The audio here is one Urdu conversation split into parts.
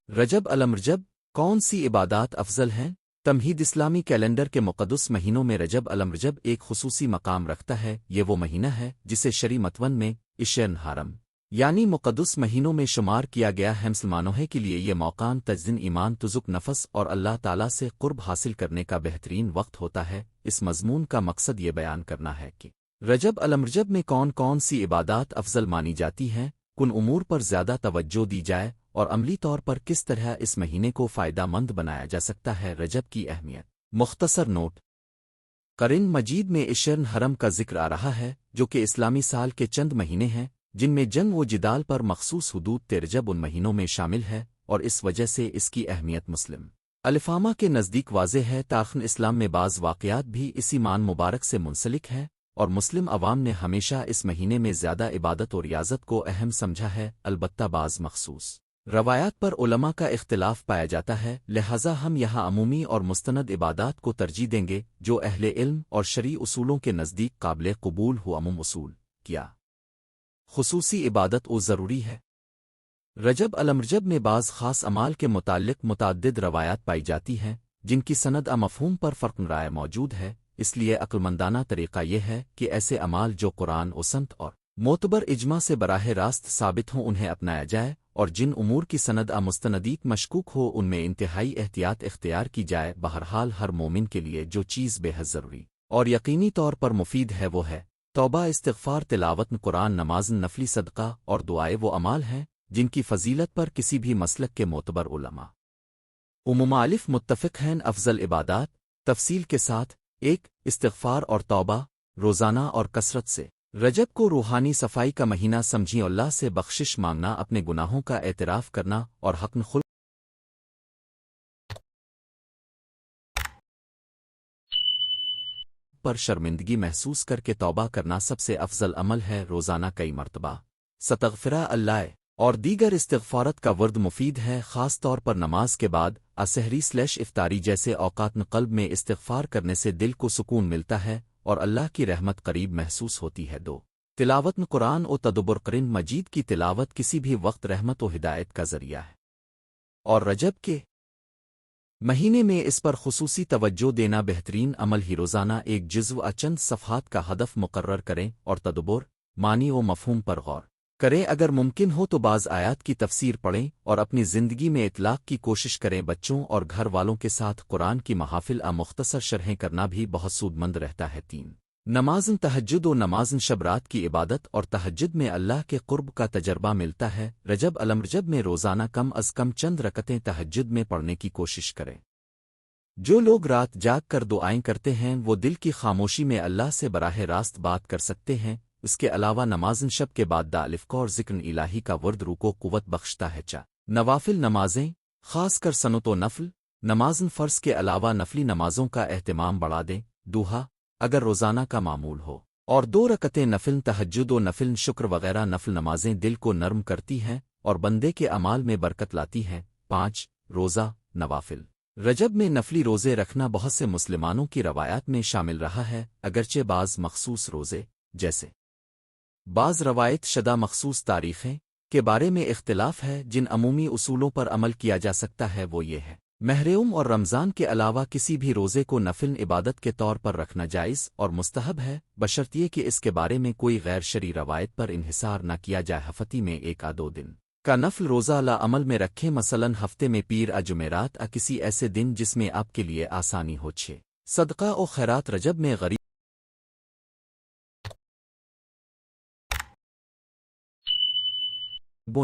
رجب الامرجب کون سی عبادات افضل ہیں؟ تمہید اسلامی کیلنڈر کے مقدس مہینوں میں رجب الامرجب ایک خصوصی مقام رکھتا ہے۔ یہ وہ مہینہ ہے جسے شرعی متون میں عشر حرم یعنی مقدس مہینوں میں شمار کیا گیا ہے۔ مسلمانوں کے لیے یہ موقع تجدید ایمان، تزک نفس اور اللہ تعالیٰ سے قرب حاصل کرنے کا بہترین وقت ہوتا ہے۔ اس مضمون کا مقصد یہ بیان کرنا ہے کہ رجب الامرجب میں کون کون سی عبادات افضل مانی جاتی ہیں، کن امور پر زیادہ توجہ دی جائے اور عملی طور پر کس طرح اس مہینے کو فائدہ مند بنایا جا سکتا ہے۔ رجب کی اہمیت۔ مختصر نوٹ: قرآن مجید میں عشر حرم کا ذکر آ رہا ہے، جو کہ اسلامی سال کے چند مہینے ہیں جن میں جنگ و جدال پر مخصوص حدود رجب ان مہینوں میں شامل ہے، اور اس وجہ سے اس کی اہمیت مسلم الفامہ کے نزدیک واضح ہے۔ تاخن اسلام میں بعض واقعات بھی اسی مان مبارک سے منسلک ہیں، اور مسلم عوام نے ہمیشہ اس مہینے میں زیادہ عبادت اور ریاضت کو اہم سمجھا ہے۔ البتہ بعض مخصوص روایات پر علماء کا اختلاف پایا جاتا ہے، لہذا ہم یہاں عمومی اور مستند عبادات کو ترجیح دیں گے جو اہل علم اور شرعی اصولوں کے نزدیک قابل قبول ہو۔ عموم اصول کیا خصوصی عبادت او ضروری ہے؟ رجب الامرجب میں بعض خاص اعمال کے متعلق متعدد روایات پائی جاتی ہیں جن کی سند مفہوم پر فرق رائے موجود ہے، اس لیے عقلمندانہ طریقہ یہ ہے کہ ایسے اعمال جو قرآن و سنت اور معتبر اجماع سے براہ راست ثابت ہوں انہیں اپنایا جائے، اور جن امور کی سند مستندیت مشکوک ہو ان میں انتہائی احتیاط اختیار کی جائے۔ بہرحال ہر مومن کے لیے جو چیز بے حد ضروری اور یقینی طور پر مفید ہے وہ ہے توبہ، استغفار، تلاوت قرآن، نماز، نفلی صدقہ اور دعائیں۔ وہ اعمال ہیں جن کی فضیلت پر کسی بھی مسلک کے معتبر علماء و ممالف متفق ہیں۔ افضل عبادات تفصیل کے ساتھ: 1. استغفار اور توبہ، روزانہ اور کثرت سے۔ رجب کو روحانی صفائی کا مہینہ سمجھیں، اللہ سے بخشش مانگنا، اپنے گناہوں کا اعتراف کرنا اور حسن خلق پر شرمندگی محسوس کر کے توبہ کرنا سب سے افضل عمل ہے۔ روزانہ کئی مرتبہ استغفرہ اللہ اور دیگر استغفارات کا ورد مفید ہے، خاص طور پر نماز کے بعد، سحری / افطاری جیسے اوقات میں قلب میں استغفار کرنے سے دل کو سکون ملتا ہے اور اللہ کی رحمت قریب محسوس ہوتی ہے۔ 2. تلاوت قرآن و تدبر قرآن مجید کی تلاوت کسی بھی وقت رحمت و ہدایت کا ذریعہ ہے، اور رجب کے مہینے میں اس پر خصوصی توجہ دینا بہترین عمل ہی۔ روزانہ ایک جزو چند صفحات کا ہدف مقرر کریں اور تدبر، معنی و مفہوم پر غور کریں۔ اگر ممکن ہو تو بعض آیات کی تفسیر پڑھیں اور اپنی زندگی میں اطلاق کی کوشش کریں۔ بچوں اور گھر والوں کے ساتھ قرآن کی محافل مختصر شرحیں کرنا بھی بہت سود مند رہتا ہے۔ 3. نمازن تہجد و نمازن شب رات کی عبادت اور تہجد میں اللہ کے قرب کا تجربہ ملتا ہے۔ رجب الامرجب میں روزانہ کم از کم چند رکعتیں تہجد میں پڑھنے کی کوشش کریں۔ جو لوگ رات جاگ کر دعائیں کرتے ہیں وہ دل کی خاموشی میں اللہ سے براہ راست بات کر سکتے ہیں۔ اس کے علاوہ نمازن شب کے بعد الف اور ذکر الہی کا ورد روح کو قوت بخشتا ہے۔ نوافل نمازیں، خاص کر سنت و نفل نمازن فرض کے علاوہ نفلی نمازوں کا اہتمام بڑھا دیں۔ دوحا اگر روزانہ کا معمول ہو، اور 2 رکعتیں نفل تہجد و نفل شکر وغیرہ نفل نمازیں دل کو نرم کرتی ہیں اور بندے کے اعمال میں برکت لاتی ہیں۔ 5. روزہ نوافل رجب میں نفلی روزے رکھنا بہت سے مسلمانوں کی روایات میں شامل رہا ہے، اگرچہ بعض مخصوص روزے جیسے بعض روایت شدہ مخصوص تاریخیں کے بارے میں اختلاف ہے۔ جن عمومی اصولوں پر عمل کیا جا سکتا ہے وہ یہ ہے: محرم اور رمضان کے علاوہ کسی بھی روزے کو نفل عبادت کے طور پر رکھنا جائز اور مستحب ہے، بشرطیے کہ اس کے بارے میں کوئی غیر شرعی روایت پر انحصار نہ کیا جائے۔ ہفتے میں 1-2 دن کا نفل روزہ لا عمل میں رکھیں، مثلا ہفتے میں پیر جمعرات کسی ایسے دن جس میں آپ کے لیے آسانی ہو۔ 6. صدقہ و خیرات رجب میں غریب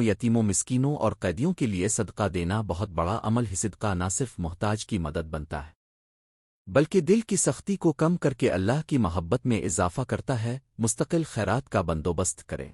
یتیموں، مسکینوں اور قیدیوں کے لیے صدقہ دینا بہت بڑا عمل ہے۔ صدقہ نہ صرف محتاج کی مدد بنتا ہے بلکہ دل کی سختی کو کم کر کے اللہ کی محبت میں اضافہ کرتا ہے۔ مستقل خیرات کا بندوبست کریں۔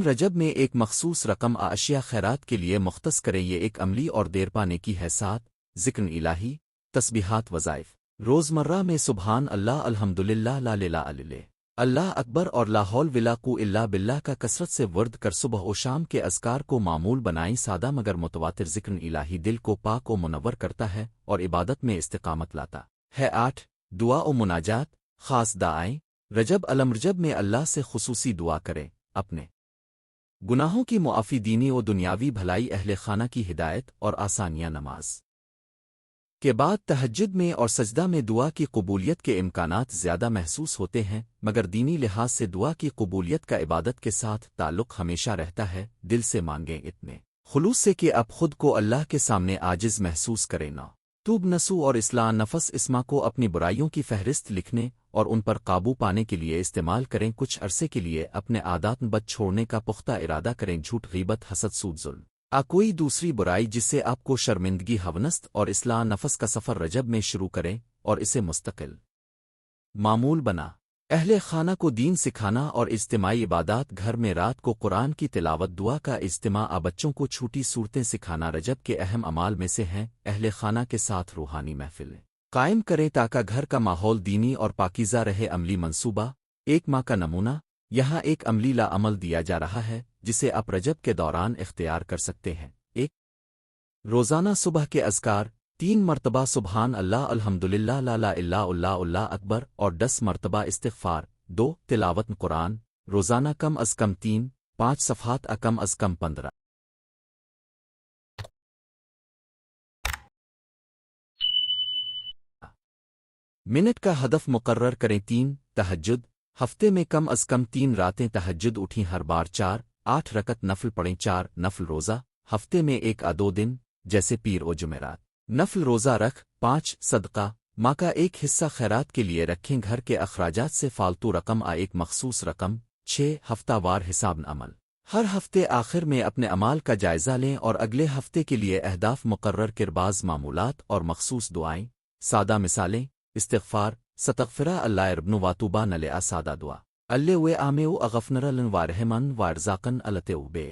رجب میں ایک مخصوص رقم اشیاء خیرات کے لیے مختص کریں، یہ ایک عملی اور دیر پانے کی ہے۔ 7. ذکر الہی تسبیحات وظائف روزمرہ میں سبحان اللہ، الحمدللہ، لا الہ الا اللہ اللہ اکبر اور لا حول ولا قوة الا باللہ کا کثرت سے ورد کر صبح و شام کے اذکار کو معمول بنائیں سادہ مگر متواتر ذکر الہی دل کو پاک و منور کرتا ہے اور عبادت میں استقامت لاتا ہے 8 دعا و مناجات خاص دعائیں رجب الامرجب میں اللہ سے خصوصی دعا کریں اپنے گناہوں کی معافی دینی و دنیاوی بھلائی اہل خانہ کی ہدایت اور آسانیاں نماز کے بعد تہجد میں اور سجدہ میں دعا کی قبولیت کے امکانات زیادہ محسوس ہوتے ہیں مگر دینی لحاظ سے دعا کی قبولیت کا عبادت کے ساتھ تعلق ہمیشہ رہتا ہے دل سے مانگیں اتنے خلوص سے کہ اب خود کو اللہ کے سامنے عاجز محسوس کریں نہ توب نسو اور اصلاح نفس اسما کو اپنی برائیوں کی فہرست لکھنے اور ان پر قابو پانے کے لیے استعمال کریں کچھ عرصے کے لیے اپنے عادات بد چھوڑنے کا پختہ ارادہ کریں جھوٹ غیبت حسد سود ظلم کوئی دوسری برائی جس سے آپ کو شرمندگی حونست اور اصلاح نفس کا سفر رجب میں شروع کریں اور اسے مستقل معمول بنا اہل خانہ کو دین سکھانا اور اجتماعی عبادات گھر میں رات کو قرآن کی تلاوت دعا کا اجتماع بچوں کو چھوٹی صورتیں سکھانا رجب کے اہم اعمال میں سے ہیں اہل خانہ کے ساتھ روحانی محفلیں قائم کریں تاکہ گھر کا ماحول دینی اور پاکیزہ رہے عملی منصوبہ 1 ماہ کا نمونہ یہاں ایک عملی لا عمل دیا جا رہا ہے جسے آپ رجب کے دوران اختیار کر سکتے ہیں 1 روزانہ صبح کے اذکار 3 مرتبہ سبحان اللہ الحمدللہ لا الہ الا اللہ اللہ اکبر اور 10 مرتبہ استغفار 2 تلاوت قرآن روزانہ کم از کم 3-5 صفحات کم از کم 15 منٹ کا ہدف مقرر کریں 3 تہجد ہفتے میں کم از کم 3 راتیں تہجد اٹھیں ہر بار 4-8 رکعت نفل پڑھیں 4 نفل روزہ ہفتے میں 1-2 دن جیسے پیر و جمعرات نفل روزہ رکھ 5 صدقہ ماں کا ایک حصہ خیرات کے لیے رکھیں گھر کے اخراجات سے فالتو رقم ایک مخصوص رقم 6 ہفتہ وار حساب عمل ہر ہفتے آخر میں اپنے اعمال کا جائزہ لیں اور اگلے ہفتے کے لیے اہداف مقرر کر بعض معمولات اور مخصوص دعائیں سادہ مثالیں استغفار ستغفرہ اللہ ابن واتوبہ نلع سادہ دعا اللہ و آمو اغفنر لن وارحمن وارزاقن التو بے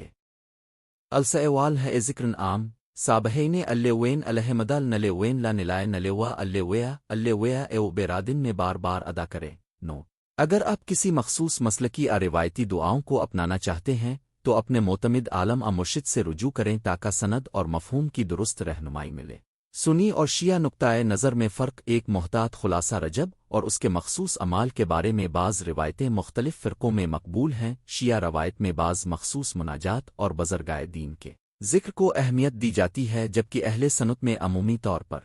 السوال ہے ذکرن عام سابہین اللوین الحمدال نلوین لا نلائے نلوا اللویا او بیرادن میں بار بار ادا کریں نو اگر آپ کسی مخصوص مسلکی یا روایتی دعاؤں کو اپنانا چاہتے ہیں تو اپنے معتمد عالم مرشد سے رجوع کریں تاکہ سند اور مفہوم کی درست رہنمائی ملے سنی اور شیعہ نقطۂ نظر میں فرق ایک محتاط خلاصہ رجب اور اس کے مخصوص اعمال کے بارے میں بعض روایتیں مختلف فرقوں میں مقبول ہیں شیعہ روایت میں بعض مخصوص مناجات اور بزرگائے دین کے ذکر کو اہمیت دی جاتی ہے جبکہ اہل سنت میں عمومی طور پر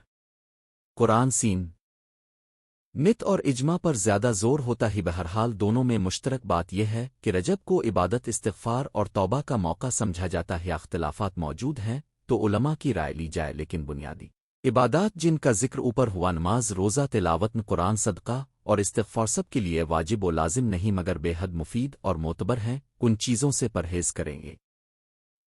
قرآن سین مت اور اجماع پر زیادہ زور ہوتا ہی بہرحال دونوں میں مشترک بات یہ ہے کہ رجب کو عبادت استغفار اور توبہ کا موقع سمجھا جاتا ہے اختلافات موجود ہیں تو علماء کی رائے لی جائے لیکن بنیادی عبادات جن کا ذکر اوپر ہوا نماز روزہ تلاوت قرآن صدقہ اور استغفار سب کے لیے واجب و لازم نہیں مگر بے حد مفید اور معتبر ہیں کن چیزوں سے پرہیز کریں گے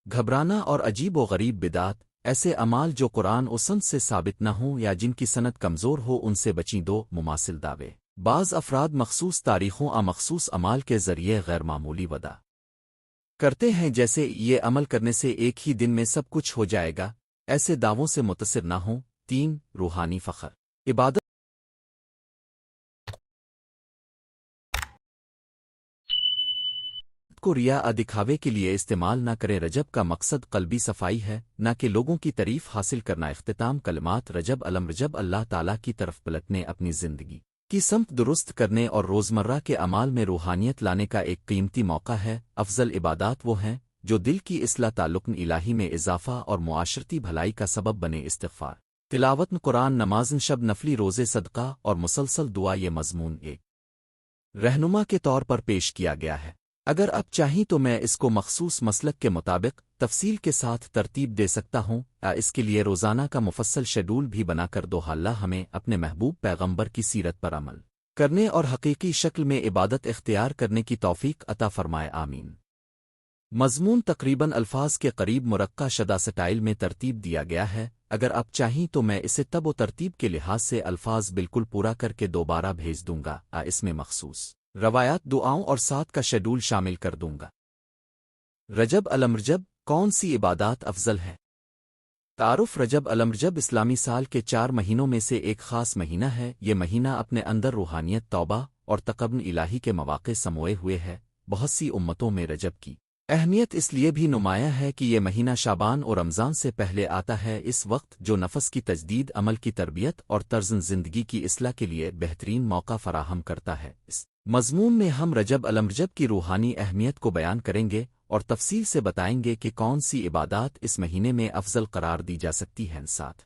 گھبرانا اور عجیب و غریب بدعات ایسے اعمال جو قرآن و سنت سے ثابت نہ ہوں یا جن کی سند کمزور ہو ان سے بچیں دو مماثل دعوے بعض افراد مخصوص تاریخوں مخصوص اعمال کے ذریعے غیر معمولی وعدہ کرتے ہیں جیسے یہ عمل کرنے سے ایک ہی دن میں سب کچھ ہو جائے گا ایسے دعووں سے متاثر نہ ہوں 3 روحانی فخر عبادت کو ریا دکھاوے کے لیے استعمال نہ کریں رجب کا مقصد قلبی صفائی ہے نہ کہ لوگوں کی تعریف حاصل کرنا اختتام کلمات رجب الامرجب اللہ تعالیٰ کی طرف پلٹنے اپنی زندگی کی سمت درست کرنے اور روزمرہ کے اعمال میں روحانیت لانے کا ایک قیمتی موقع ہے افضل عبادات وہ ہیں جو دل کی اصلاح تعلق الہی میں اضافہ اور معاشرتی بھلائی کا سبب بنے استغفار تلاوت قرآن نماز شب نفلی روزے صدقہ اور مسلسل دعا یہ مضمون ایک رہنما کے طور پر پیش کیا گیا ہے اگر آپ چاہیں تو میں اس کو مخصوص مسلک کے مطابق تفصیل کے ساتھ ترتیب دے سکتا ہوں یا اس کے لیے روزانہ کا مفصل شیڈول بھی بنا کر دو اللہ ہمیں اپنے محبوب پیغمبر کی سیرت پر عمل کرنے اور حقیقی شکل میں عبادت اختیار کرنے کی توفیق عطا فرمائے آمین مضمون تقریباً الفاظ کے قریب مرقع شدہ سٹائل میں ترتیب دیا گیا ہے اگر آپ چاہیں تو میں اسے تب و ترتیب کے لحاظ سے الفاظ بالکل پورا کر کے دوبارہ بھیج دوں گا اس میں مخصوص روایات دعاؤں اور ساتھ کا شیڈول شامل کر دوں گا رجب الامرجب کون سی عبادات افضل ہے تعارف رجب الامرجب اسلامی سال کے 4 مہینوں میں سے ایک خاص مہینہ ہے یہ مہینہ اپنے اندر روحانیت توبہ اور تقبل الہی کے مواقع سموئے ہوئے ہے۔ بہت سی امتوں میں رجب کی اہمیت اس لیے بھی نمایاں ہے کہ یہ مہینہ شعبان اور رمضان سے پہلے آتا ہے، اس وقت جو نفس کی تجدید، عمل کی تربیت اور طرز زندگی کی اصلاح کے لیے بہترین موقع فراہم کرتا ہے۔ اس مضمون میں ہم رجب الرجب کی روحانی اہمیت کو بیان کریں گے اور تفصیل سے بتائیں گے کہ کون سی عبادات اس مہینے میں افضل قرار دی جا سکتی ہیں، ساتھ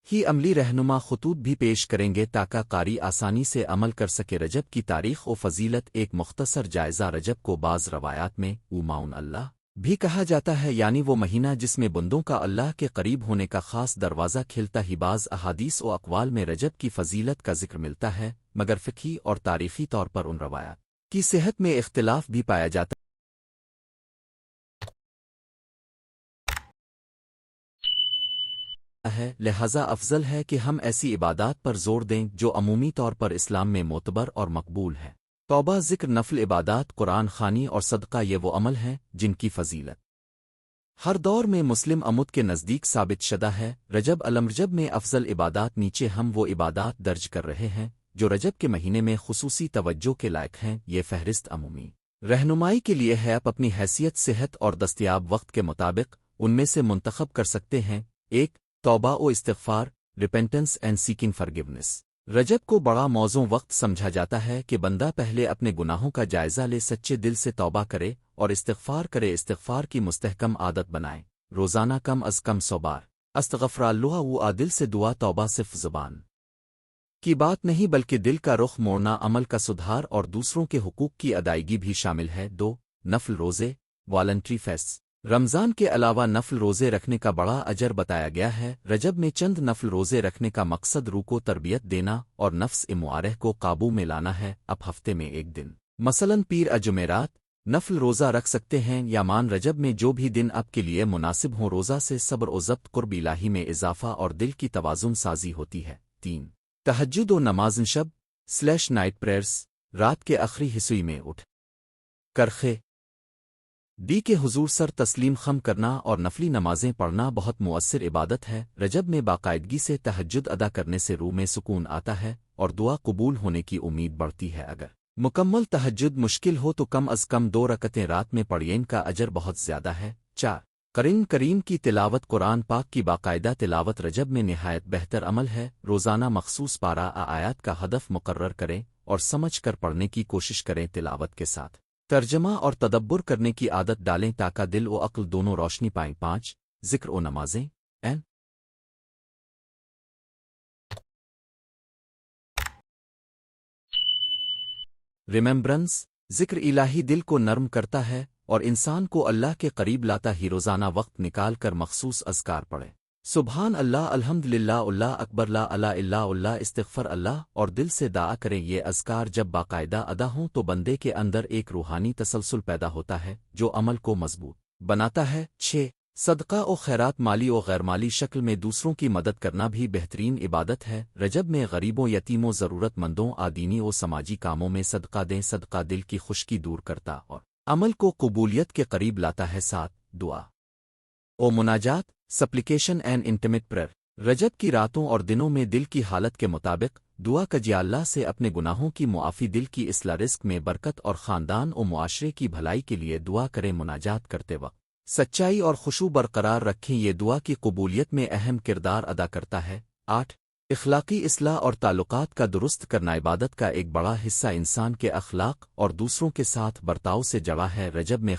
ہی عملی رہنما خطوط بھی پیش کریں گے تاکہ قاری آسانی سے عمل کر سکے۔ رجب کی تاریخ و فضیلت، ایک مختصر جائزہ۔ رجب کو بعض روایات میں اوماؤن اللہ بھی کہا جاتا ہے، یعنی وہ مہینہ جس میں بندوں کا اللہ کے قریب ہونے کا خاص دروازہ کھلتا ہی۔ بعض احادیث و اقوال میں رجب کی فضیلت کا ذکر ملتا ہے، مگر فقہی اور تاریخی طور پر ان روایات کی صحت میں اختلاف بھی پایا جاتا ہے، لہذا افضل ہے کہ ہم ایسی عبادات پر زور دیں جو عمومی طور پر اسلام میں معتبر اور مقبول ہے۔ توبہ، ذکر، نفل عبادات، قرآن خوانی اور صدقہ، یہ وہ عمل ہیں جن کی فضیلت ہر دور میں مسلم امت کے نزدیک ثابت شدہ ہے۔ رجب الرجب میں افضل عبادات، نیچے ہم وہ عبادات درج کر رہے ہیں جو رجب کے مہینے میں خصوصی توجہ کے لائق ہیں۔ یہ فہرست عمومی رہنمائی کے لیے ہے، آپ اپنی حیثیت، صحت اور دستیاب وقت کے مطابق ان میں سے منتخب کر سکتے ہیں۔ 1. توبہ و استغفار، ریپینٹنس اینڈ سیکنگ فرگیونیس۔ رجب کو بڑا موزوں وقت سمجھا جاتا ہے کہ بندہ پہلے اپنے گناہوں کا جائزہ لے، سچے دل سے توبہ کرے اور استغفار کرے، استغفار کی مستحکم عادت بنائے، روزانہ کم از کم 100 بار استغفر اللہ و عادل سے دعا۔ توبہ صرف زبان کی بات نہیں بلکہ دل کا رخ موڑنا، عمل کا سدھار اور دوسروں کے حقوق کی ادائیگی بھی شامل ہے۔ 2. نفل روزے، والنٹری فیسٹ۔ رمضان کے علاوہ نفل روزے رکھنے کا بڑا اجر بتایا گیا ہے۔ رجب میں چند نفل روزے رکھنے کا مقصد روح کو تربیت دینا اور نفس معارہ کو قابو میں لانا ہے۔ اب ہفتے میں ایک دن، مثلاً پیر جمعرات، نفل روزہ رکھ سکتے ہیں، یا مان رجب میں جو بھی دن آپ کے لیے مناسب ہوں۔ روزہ سے صبر و ضبط، قرب الہی میں اضافہ اور دل کی توازن سازی ہوتی ہے۔ 3. تہجد و نماز شب / نائٹ پریئرس، رات کے آخری حصے میں اٹھ کرخے دی کے حضور سر تسلیم خم کرنا اور نفلی نمازیں پڑھنا بہت مؤثر عبادت ہے۔ رجب میں باقاعدگی سے تہجد ادا کرنے سے روح میں سکون آتا ہے اور دعا قبول ہونے کی امید بڑھتی ہے۔ اگر مکمل تہجد مشکل ہو تو کم از کم 2 رکعتیں رات میں پڑھیں، ان کا اجر بہت زیادہ ہے۔ 4. قرآن کریم کی تلاوت، قرآن پاک کی باقاعدہ تلاوت رجب میں نہایت بہتر عمل ہے۔ روزانہ مخصوص پارہ آیات کا ہدف مقرر کریں اور سمجھ کر پڑھنے کی کوشش کریں۔ تلاوت کے ساتھ ترجمہ اور تدبر کرنے کی عادت ڈالیں تاکہ دل و عقل دونوں روشنی پائیں۔ 5. ذکر و نمازیں ریممبرنس، ذکر الہی دل کو نرم کرتا ہے اور انسان کو اللہ کے قریب لاتا ہی۔ روزانہ وقت نکال کر مخصوص اذکار پڑھیں، سبحان اللہ، الحمد للہ، اللہ اکبر، لا الہ الا اللہ، استغفر اللہ، اور دل سے دعا کریں۔ یہ اذکار جب باقاعدہ ادا ہوں تو بندے کے اندر ایک روحانی تسلسل پیدا ہوتا ہے جو عمل کو مضبوط بناتا ہے۔ 6. صدقہ و خیرات، مالی و غیر مالی شکل میں دوسروں کی مدد کرنا بھی بہترین عبادت ہے۔ رجب میں غریبوں، یتیموں، ضرورت مندوں، آدینی و سماجی کاموں میں صدقہ دیں۔ صدقہ دل کی خشکی دور کرتا اور عمل کو قبولیت کے قریب لاتا ہے۔ 7. دعا و مناجات، سپلیکیشن اینڈ انٹیمیٹ پریئر۔ رجب کی راتوں اور دنوں میں دل کی حالت کے مطابق دعا کیجئے، اللہ سے اپنے گناہوں کی معافی، دل کی اصلاح، رزق میں برکت اور خاندان و معاشرے کی بھلائی کے لیے دعا کریں۔ مناجات کرتے وقت سچائی اور خشوع برقرار رکھیں، یہ دعا کی قبولیت میں اہم کردار ادا کرتا ہے۔ 8. اخلاقی اصلاح اور تعلقات کا درست کرنا، عبادت کا ایک بڑا حصہ انسان کے اخلاق اور دوسروں کے ساتھ برتاؤ سے جڑا ہے۔ رجب میں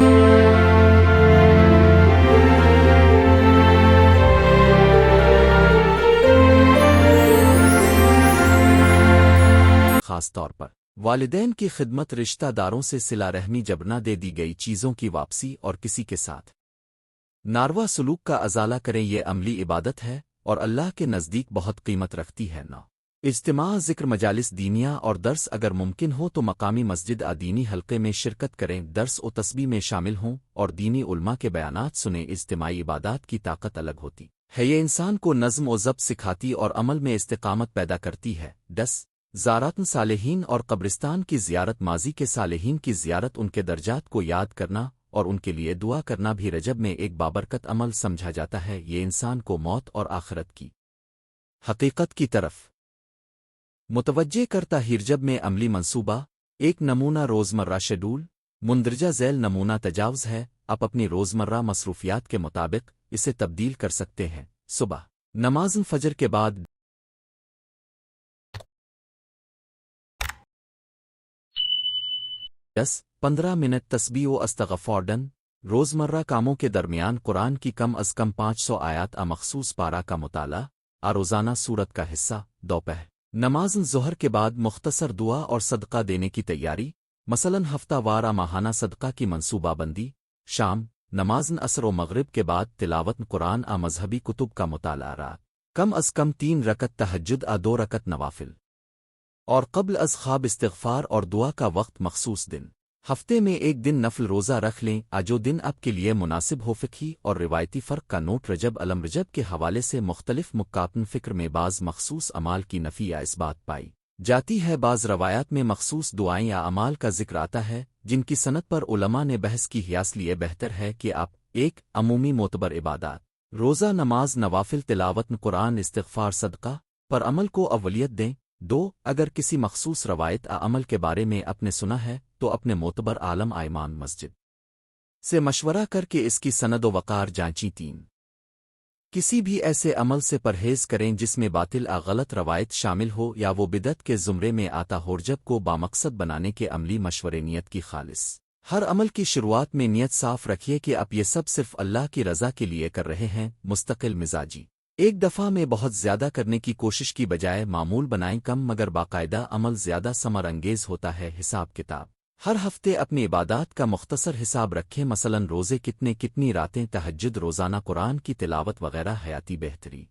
خاص طور پر والدین کی خدمت، رشتہ داروں سے صلہ رحمی، جبرنا دے دی گئی چیزوں کی واپسی اور کسی کے ساتھ ناروا سلوک کا ازالہ کریں، یہ عملی عبادت ہے اور اللہ کے نزدیک بہت قیمت رکھتی ہے۔ 9. اجتماع، ذکر، مجالس دینیہ اور درس، اگر ممکن ہو تو مقامی مسجد دینی حلقے میں شرکت کریں، درس و تسبیح میں شامل ہوں اور دینی علماء کے بیانات سنیں۔ اجتماعی عبادات کی طاقت الگ ہوتی ہے، یہ انسان کو نظم و ضبط سکھاتی اور عمل میں استقامت پیدا کرتی ہے۔ 10. زیارت صالحین اور قبرستان کی زیارت، ماضی کے صالحین کی زیارت، ان کے درجات کو یاد کرنا اور ان کے لیے دعا کرنا بھی رجب میں ایک بابرکت عمل سمجھا جاتا ہے۔ یہ انسان کو موت اور آخرت کی حقیقت کی طرف متوجہ کرتا ہرجب میں عملی منصوبہ ایک نمونہ روزمرہ شیڈول مندرجہ ذیل نمونہ تجاوز ہے آپ اپنی روزمرہ مصروفیات کے مطابق اسے تبدیل کر سکتے ہیں صبح نماز فجر کے بعد 10-15 منٹ تسبیح و استغفار ڈن روزمرہ کاموں کے درمیان قرآن کی کم از کم 500 آیات مخصوص پارہ کا مطالعہ روزانہ سورت کا حصہ دوپہر نماز ظہر کے بعد مختصر دعا اور صدقہ دینے کی تیاری مثلاً ہفتہ وارہ ماہانہ صدقہ کی منصوبہ بندی شام نماز عصر و مغرب کے بعد تلاوت قرآن مذہبی کتب کا مطالعہ رات کم از کم 3 رکعت تہجد 2 رکعت نوافل اور قبل از خواب استغفار اور دعا کا وقت مخصوص دن ہفتے میں ایک دن نفل روزہ رکھ لیں جو دن آپ کے لیے مناسب ہو فقہی اور روایتی فرق کا نوٹ رجب الرجب کے حوالے سے مختلف مکاتن فکر میں بعض مخصوص اعمال کی نفی یا اثبات پائی جاتی ہے بعض روایات میں مخصوص دعائیں یا اعمال کا ذکر آتا ہے جن کی سند پر علماء نے بحث کی حیاس لیے بہتر ہے کہ آپ ایک عمومی معتبر عبادات روزہ نماز نوافل تلاوت قرآن استغفار صدقہ پر عمل کو اولیت دیں 2 اگر کسی مخصوص روایت عمل کے بارے میں اپنے سنا ہے تو اپنے معتبر عالم ایمان مسجد سے مشورہ کر کے اس کی سند و وقار جانچیں 3 کسی بھی ایسے عمل سے پرہیز کریں جس میں باطل غلط روایت شامل ہو یا وہ بدعت کے زمرے میں آتا ہو رجب کو بامقصد بنانے کے عملی مشورے نیت کی خالص ہر عمل کی شروعات میں نیت صاف رکھیے کہ آپ یہ سب صرف اللہ کی رضا کے لیے کر رہے ہیں مستقل مزاجی ایک دفعہ میں بہت زیادہ کرنے کی کوشش کی بجائے معمول بنائیں کم مگر باقاعدہ عمل زیادہ ثمر انگیز ہوتا ہے حساب کتاب ہر ہفتے اپنی عبادات کا مختصر حساب رکھیں مثلاً روزے کتنی راتیں تہجد روزانہ قرآن کی تلاوت وغیرہ حیاتی بہتری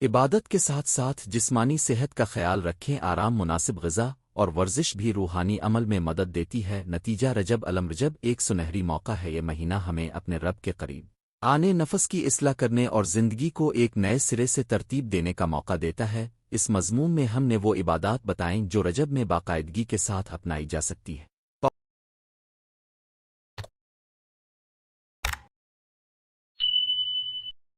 عبادت کے ساتھ ساتھ جسمانی صحت کا خیال رکھیں آرام مناسب غذا اور ورزش بھی روحانی عمل میں مدد دیتی ہے نتیجہ رجب الرجب ایک سنہری موقع ہے یہ مہینہ ہمیں اپنے رب کے قریب آنے نفس کی اصلاح کرنے اور زندگی کو ایک نئے سرے سے ترتیب دینے کا موقع دیتا ہے اس مضمون میں ہم نے وہ عبادات بتائیں جو رجب میں باقاعدگی کے ساتھ اپنائی جا سکتی ہے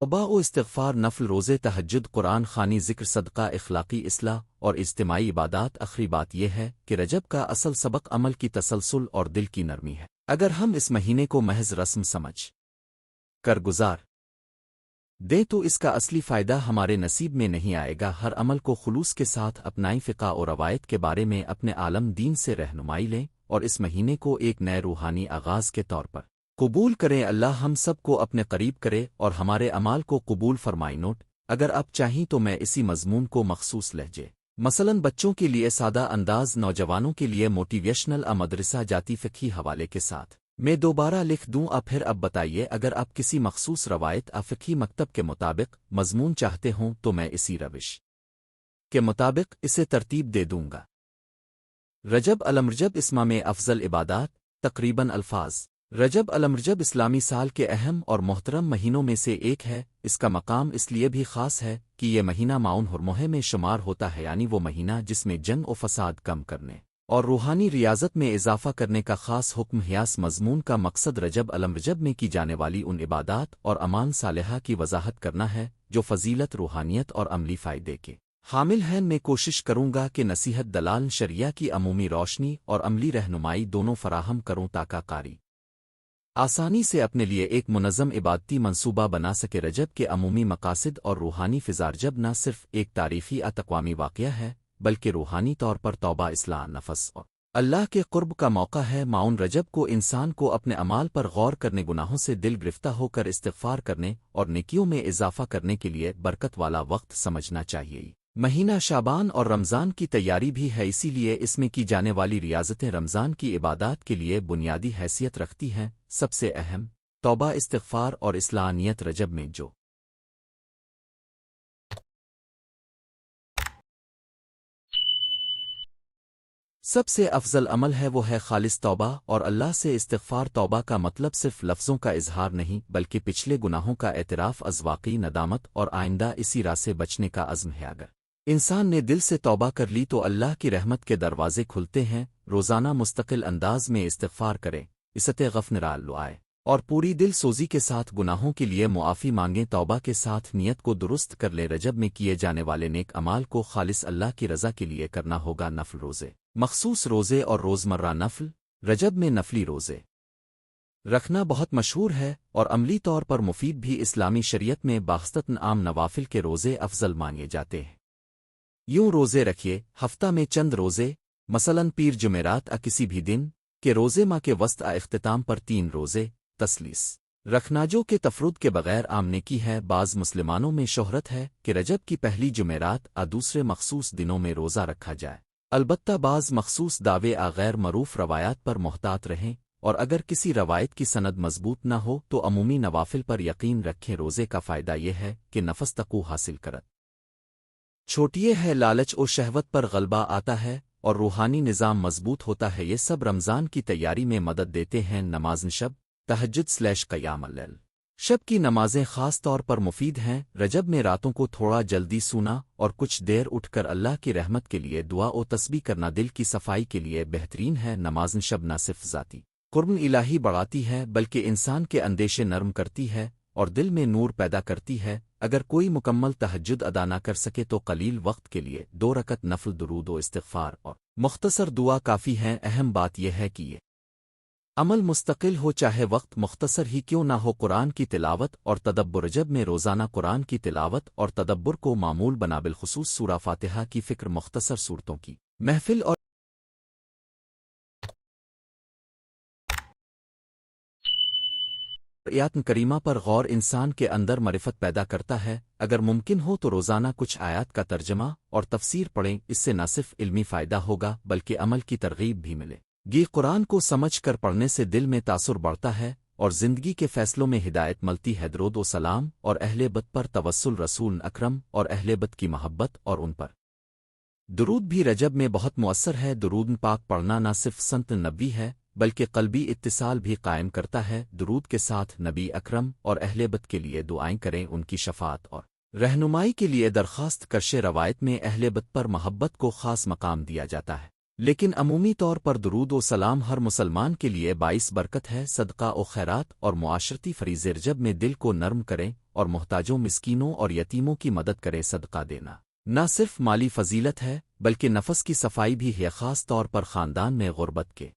توبہ و استغفار نفل روزے تہجد قرآن خوانی ذکر صدقہ اخلاقی اصلاح اور اجتماعی عبادات آخری بات یہ ہے کہ رجب کا اصل سبق عمل کی تسلسل اور دل کی نرمی ہے اگر ہم اس مہینے کو محض رسم سمجھ کر گزار دیں تو اس کا اصلی فائدہ ہمارے نصیب میں نہیں آئے گا ہر عمل کو خلوص کے ساتھ اپنائیں فقہ اور روایت کے بارے میں اپنے عالم دین سے رہنمائی لیں اور اس مہینے کو ایک نئے روحانی آغاز کے طور پر قبول کریں اللہ ہم سب کو اپنے قریب کرے اور ہمارے اعمال کو قبول فرمائے نوٹ اگر آپ چاہیں تو میں اسی مضمون کو مخصوص لہجے مثلاً بچوں کے لیے سادہ انداز نوجوانوں کے لیے موٹیویشنل مدرسہ جاتی فقہی حوالے کے ساتھ میں دوبارہ لکھ دوں پھر اب بتائیے اگر آپ کسی مخصوص روایت فقہی مکتب کے مطابق مضمون چاہتے ہوں تو میں اسی روش کے مطابق اسے ترتیب دے دوں گا رجب الرجب اسما میں افضل عبادات تقریباً الفاظ رجب الرجب اسلامی سال کے اہم اور محترم مہینوں میں سے ایک ہے اس کا مقام اس لیے بھی خاص ہے کہ یہ مہینہ معاون حرمہ میں شمار ہوتا ہے یعنی وہ مہینہ جس میں جنگ و فساد کم کرنے اور روحانی ریاضت میں اضافہ کرنے کا خاص حکم حیاس مضمون کا مقصد رجب الرجب میں کی جانے والی ان عبادات اور امان صالحہ کی وضاحت کرنا ہے جو فضیلت روحانیت اور عملی فائدے کے حامل ہیں میں کوشش کروں گا کہ نصیحت دلال شریعہ کی عمومی روشنی اور عملی رہنمائی دونوں فراہم کروں تاکہ قاری آسانی سے اپنے لیے ایک منظم عبادتی منصوبہ بنا سکے رجب کے عمومی مقاصد اور روحانی فضا رجب نہ صرف ایک تاریخی تقوامی واقعہ ہے بلکہ روحانی طور پر توبہ اصلاح نفس اور اللہ کے قرب کا موقع ہے معاون رجب کو انسان کو اپنے اعمال پر غور کرنے گناہوں سے دل گرفتہ ہو کر استغفار کرنے اور نیکیوں میں اضافہ کرنے کے لیے برکت والا وقت سمجھنا چاہیے مہینہ شعبان اور رمضان کی تیاری بھی ہے اسی لیے اس میں کی جانے والی ریاضتیں رمضان کی عبادات کے لیے بنیادی حیثیت رکھتی ہیں سب سے اہم توبہ استغفار اور اصلاح نیت رجب میں جو سب سے افضل عمل ہے وہ ہے خالص توبہ اور اللہ سے استغفار توبہ کا مطلب صرف لفظوں کا اظہار نہیں بلکہ پچھلے گناہوں کا اعتراف از واقعی ندامت اور آئندہ اسی راہ سے بچنے کا عزم ہے اگر انسان نے دل سے توبہ کر لی تو اللہ کی رحمت کے دروازے کھلتے ہیں روزانہ مستقل انداز میں استغفار کریں غفران لائے اور پوری دل سوزی کے ساتھ گناہوں کے لیے معافی مانگیں، توبہ کے ساتھ نیت کو درست کر لیں۔ رجب میں کیے جانے والے نیک اعمال کو خالص اللہ کی رضا کے لیے کرنا ہوگا۔ نفل روزے، مخصوص روزے اور روزمرہ نفل۔ رجب میں نفلی روزے رکھنا بہت مشہور ہے اور عملی طور پر مفید بھی۔ اسلامی شریعت میں باخستاً عام نوافل کے روزے افضل مانے جاتے ہیں۔ یوں روزے رکھیے، ہفتہ میں چند روزے، مثلاً پیر جمعرات کسی بھی دن کے روزے، ماہ کے وسط اختتام پر 3 روزے تسلیس رکھنا جو کہ تفرد کے بغیر عام نیکی ہے۔ بعض مسلمانوں میں شہرت ہے کہ رجب کی پہلی جمعرات دوسرے مخصوص دنوں میں روزہ رکھا جائے، البتہ بعض مخصوص دعوے غیر معروف روایات پر محتاط رہیں، اور اگر کسی روایت کی سند مضبوط نہ ہو تو عمومی نوافل پر یقین رکھیں۔ روزے کا فائدہ یہ ہے کہ نفس تقو حاصل کرت چھوٹیے ہے، لالچ و شہوت پر غلبہ آتا ہے اور روحانی نظام مضبوط ہوتا ہے۔ یہ سب رمضان کی تیاری میں مدد دیتے ہیں۔ نماز شب، تہجد/قیام اللیل، شب کی نمازیں خاص طور پر مفید ہیں۔ رجب میں راتوں کو تھوڑا جلدی سونا اور کچھ دیر اٹھ کر اللہ کی رحمت کے لیے دعا و تسبیح کرنا دل کی صفائی کے لیے بہترین ہے۔ نماز شب نہ صرف ذاتی قرب الہی بڑھاتی ہے بلکہ انسان کے اندیشے نرم کرتی ہے اور دل میں نور پیدا کرتی ہے۔ اگر کوئی مکمل تہجد ادا نہ کر سکے تو قلیل وقت کے لیے 2 رکعت نفل درود و استغفار اور مختصر دعا کافی ہیں۔ اہم بات یہ ہے کہ یہ عمل مستقل ہو، چاہے وقت مختصر ہی کیوں نہ ہو۔ قرآن کی تلاوت اور تدبر، رجب میں روزانہ قرآن کی تلاوت اور تدبر کو معمول بنا، بالخصوص سورہ فاتحہ کی فکر، مختصر صورتوں کی محفل اور آیات کریمہ پر غور انسان کے اندر معرفت پیدا کرتا ہے۔ اگر ممکن ہو تو روزانہ کچھ آیات کا ترجمہ اور تفسیر پڑھیں، اس سے نہ صرف علمی فائدہ ہوگا بلکہ عمل کی ترغیب بھی ملے گی۔ قرآن کو سمجھ کر پڑھنے سے دل میں تاثر بڑھتا ہے اور زندگی کے فیصلوں میں ہدایت ملتی ہے۔ درود و سلام اور اہل بیت پر توسل، رسول اکرم اور اہل بیت کی محبت اور ان پر درود بھی رجب میں بہت مؤثر ہے۔ درود پاک پڑھنا نہ صرف سنت نبی ہے بلکہ قلبی اتصال بھی قائم کرتا ہے۔ درود کے ساتھ نبی اکرم اور اہل بیت کے لیے دعائیں کریں، ان کی شفاعت اور رہنمائی کے لیے درخواست کرشے۔ روایت میں اہل بیت پر محبت کو خاص مقام دیا جاتا ہے، لیکن عمومی طور پر درود و سلام ہر مسلمان کے لیے باعث برکت ہے۔ صدقہ و خیرات اور معاشرتی فریضے رجب میں دل کو نرم کریں اور محتاجوں، مسکینوں اور یتیموں کی مدد کریں۔ صدقہ دینا نہ صرف مالی فضیلت ہے بلکہ نفس کی صفائی بھی ہے، خاص طور پر خاندان میں غربت کے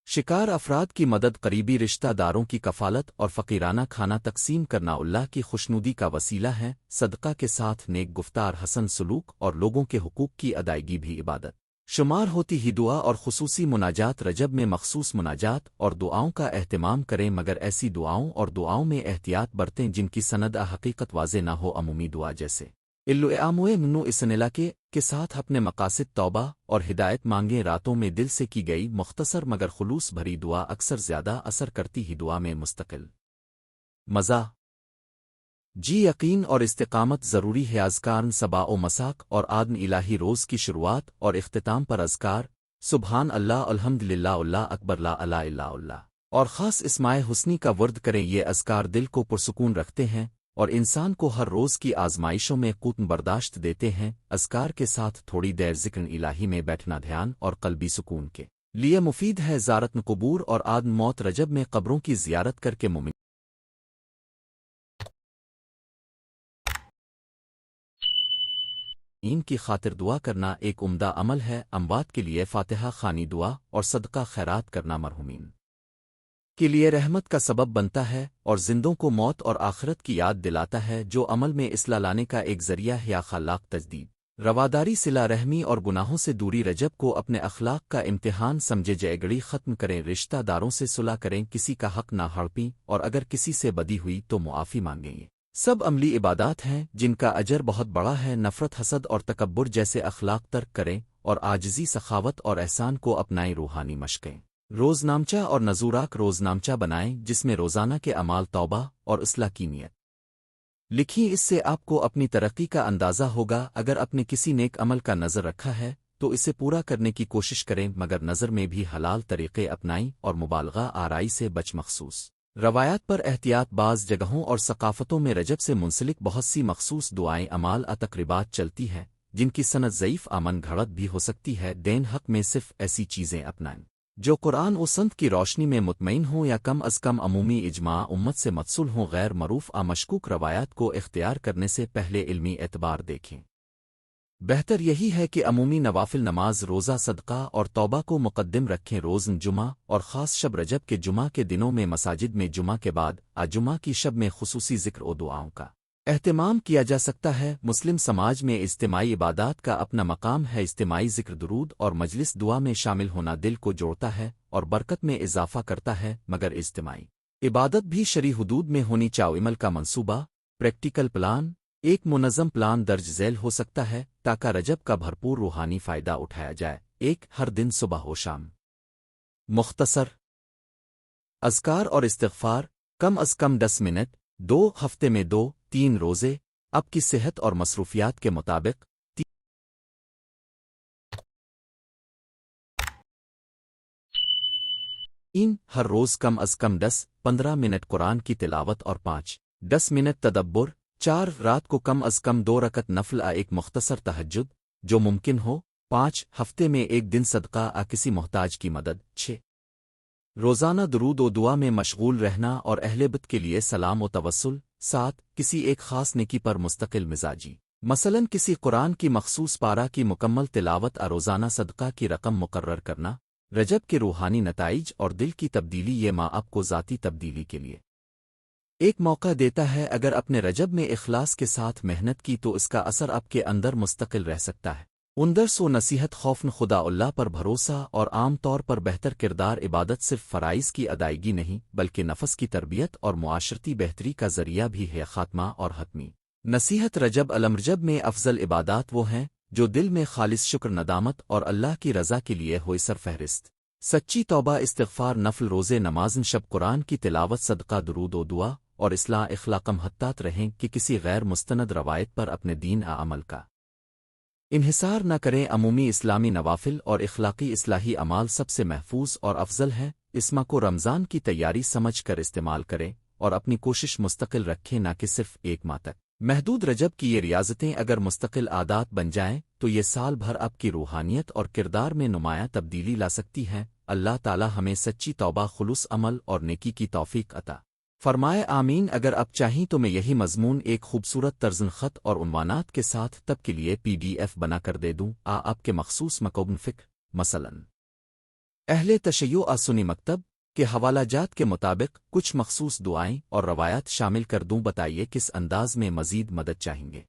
شکار افراد کی مدد، قریبی رشتہ داروں کی کفالت اور فقیرانہ کھانا تقسیم کرنا اللہ کی خوشنودی کا وسیلہ ہے۔ صدقہ کے ساتھ نیک گفتار، حسن سلوک اور لوگوں کے حقوق کی ادائیگی بھی عبادت شمار ہوتی ہی۔ دعا اور خصوصی مناجات، رجب میں مخصوص مناجات اور دعاؤں کا اہتمام کریں، مگر ایسی دعاؤں میں احتیاط برتیں جن کی سند حقیقت واضح نہ ہو۔ عمومی دعا جیسے منو اسنلا کے ساتھ اپنے مقاصد، توبہ اور ہدایت مانگیں۔ راتوں میں دل سے کی گئی مختصر مگر خلوص بھری دعا اکثر زیادہ اثر کرتی ہی۔ دعا میں مستقل مزہ یقین اور استقامت ضروری ہے۔ اذکار صباح و مساق اور آدم الہی، روز کی شروعات اور اختتام پر اذکار، سبحان اللہ، الحمد للہ، اللہ اکبر، لا الہ الا اللہ اور خاص اسماء حسنی کا ورد کریں۔ یہ اذکار دل کو پرسکون رکھتے ہیں اور انسان کو ہر روز کی آزمائشوں میں قوت برداشت دیتے ہیں۔ اذکار کے ساتھ تھوڑی دیر ذکر الہی میں بیٹھنا دھیان اور قلبی سکون کے لیے مفید ہے۔ زیارت قبور اور آدم موت، رجب میں قبروں کی زیارت کر کے مومن کی خاطر دعا کرنا ایک عمدہ عمل ہے۔ اموات کے لیے فاتحہ خوانی، دعا اور صدقہ خیرات کرنا مرحومین کے لیے رحمت کا سبب بنتا ہے اور زندوں کو موت اور آخرت کی یاد دلاتا ہے، جو عمل میں اصلاح لانے کا ایک ذریعہ ہے۔ اخلاق تجدید، رواداری، صلہ رحمی اور گناہوں سے دوری، رجب کو اپنے اخلاق کا امتحان سمجھے، جھگڑی ختم کریں، رشتہ داروں سے صلح کریں، کسی کا حق نہ ہڑپیں اور اگر کسی سے بدی ہوئی تو معافی مانگیں۔ یہ سب عملی عبادات ہیں جن کا اجر بہت بڑا ہے۔ نفرت، حسد اور تکبر جیسے اخلاق ترک کریں اور عاجزی، سخاوت اور احسان کو اپنائیں۔ روحانی مشقیں، روزنامچہ اور نزوراک، روزنامچہ بنائیں جس میں روزانہ کے اعمال، توبہ اور اصلاح کی نیت لکھیں، اس سے آپ کو اپنی ترقی کا اندازہ ہوگا۔ اگر اپنے کسی نیک عمل کا نظر رکھا ہے تو اسے پورا کرنے کی کوشش کریں، مگر نظر میں بھی حلال طریقے اپنائیں اور مبالغہ آرائی سے بچ۔ مخصوص روایات پر احتیاط، بعض جگہوں اور ثقافتوں میں رجب سے منسلک بہت سی مخصوص دعائیں، اعمال، تقریبات چلتی ہیں جن کی سند ضعیف، آمن گھڑت بھی ہو سکتی ہے۔ دین حق میں صرف ایسی چیزیں اپنائیں جو قرآن و سنت کی روشنی میں مطمئن ہوں یا کم از کم عمومی اجماع امت سے متصل ہوں غیر معروف مشکوک روایات کو اختیار کرنے سے پہلے علمی اعتبار دیکھیں۔ بہتر یہی ہے کہ عمومی نوافل نماز روزہ صدقہ اور توبہ کو مقدم رکھیں روزن جمعہ اور خاص شب رجب کے جمعہ کے دنوں میں مساجد میں جمعہ کے بعد جمعہ کی شب میں خصوصی ذکر و دعاؤں کا اہتمام کیا جا سکتا ہے۔ مسلم سماج میں اجتماعی عبادات کا اپنا مقام ہے۔ اجتماعی ذکر درود اور مجلس دعا میں شامل ہونا دل کو جوڑتا ہے اور برکت میں اضافہ کرتا ہے، مگر اجتماعی عبادت بھی شرعی حدود میں ہونی چاہیے۔ عمل کا منصوبہ پریکٹیکل پلان ایک منظم پلان درج ذیل ہو سکتا ہے تاکہ رجب کا بھرپور روحانی فائدہ اٹھایا جائے۔ ایک ہر دن صبح و شام مختصر اذکار اور استغفار کم از کم 10 منٹ، 2 ہفتے میں 2-3 روزے، اب کی صحت اور مصروفیات کے مطابق 3 ہر روز کم از کم 10-15 منٹ قرآن کی تلاوت اور 5-10 منٹ تدبر۔ 4 رات کو کم از کم 2 رکعت نفل ایک مختصر تہجد جو ممکن ہو۔ 5 ہفتے میں 1 دن صدقہ کسی محتاج کی مدد۔ 6 روزانہ درود و دعا میں مشغول رہنا اور اہل بیت کے لیے سلام و توسل۔ 7 کسی ایک خاص نیکی پر مستقل مزاجی، مثلاً کسی قرآن کی مخصوص پارہ کی مکمل تلاوت روزانہ صدقہ کی رقم مقرر کرنا۔ رجب کے روحانی نتائج اور دل کی تبدیلی یہ ماں آپ کو ذاتی تبدیلی کے لیے ایک موقع دیتا ہے۔ اگر اپنے رجب میں اخلاص کے ساتھ محنت کی تو اس کا اثر آپ کے اندر مستقل رہ سکتا ہے۔ اندر سو نصیحت خوفن خدا اللہ پر بھروسہ اور عام طور پر بہتر کردار عبادت صرف فرائض کی ادائیگی نہیں بلکہ نفس کی تربیت اور معاشرتی بہتری کا ذریعہ بھی ہے۔ خاتمہ اور حتمی نصیحت رجب الرجب میں افضل عبادات وہ ہیں جو دل میں خالص شکر ندامت اور اللہ کی رضا کے لیے ہوئے سرفہرست۔ سچی توبہ استغفار نفل روزے نمازن شب قرآن کی تلاوت صدقہ درود و دعا اور اصلاح اخلاقم حتات رہیں کہ کسی غیر مستند روایت پر اپنے دین عمل کا انحصار نہ کریں۔ عمومی اسلامی نوافل اور اخلاقی اصلاحی اعمال سب سے محفوظ اور افضل ہیں۔ اس ماہ کو رمضان کی تیاری سمجھ کر استعمال کریں اور اپنی کوشش مستقل رکھیں نہ کہ صرف ایک ماہ تک محدود۔ رجب کی یہ ریاضتیں اگر مستقل عادات بن جائیں تو یہ سال بھر آپ کی روحانیت اور کردار میں نمایاں تبدیلی لا سکتی ہیں۔ اللہ تعالی ہمیں سچی توبہ خلوص عمل اور نیکی کی توفیق عطا فرمائے آمین۔ اگر آپ چاہیں تو میں یہی مضمون ایک خوبصورت طرزن خط اور عنوانات کے ساتھ تب کے لیے PDF بنا کر دے دوں آپ کے مخصوص مکوبن فکر مثلاً اہل تشیع سنی مکتب کے حوالہ جات کے مطابق کچھ مخصوص دعائیں اور روایات شامل کر دوں۔ بتائیے کس انداز میں مزید مدد چاہیں گے۔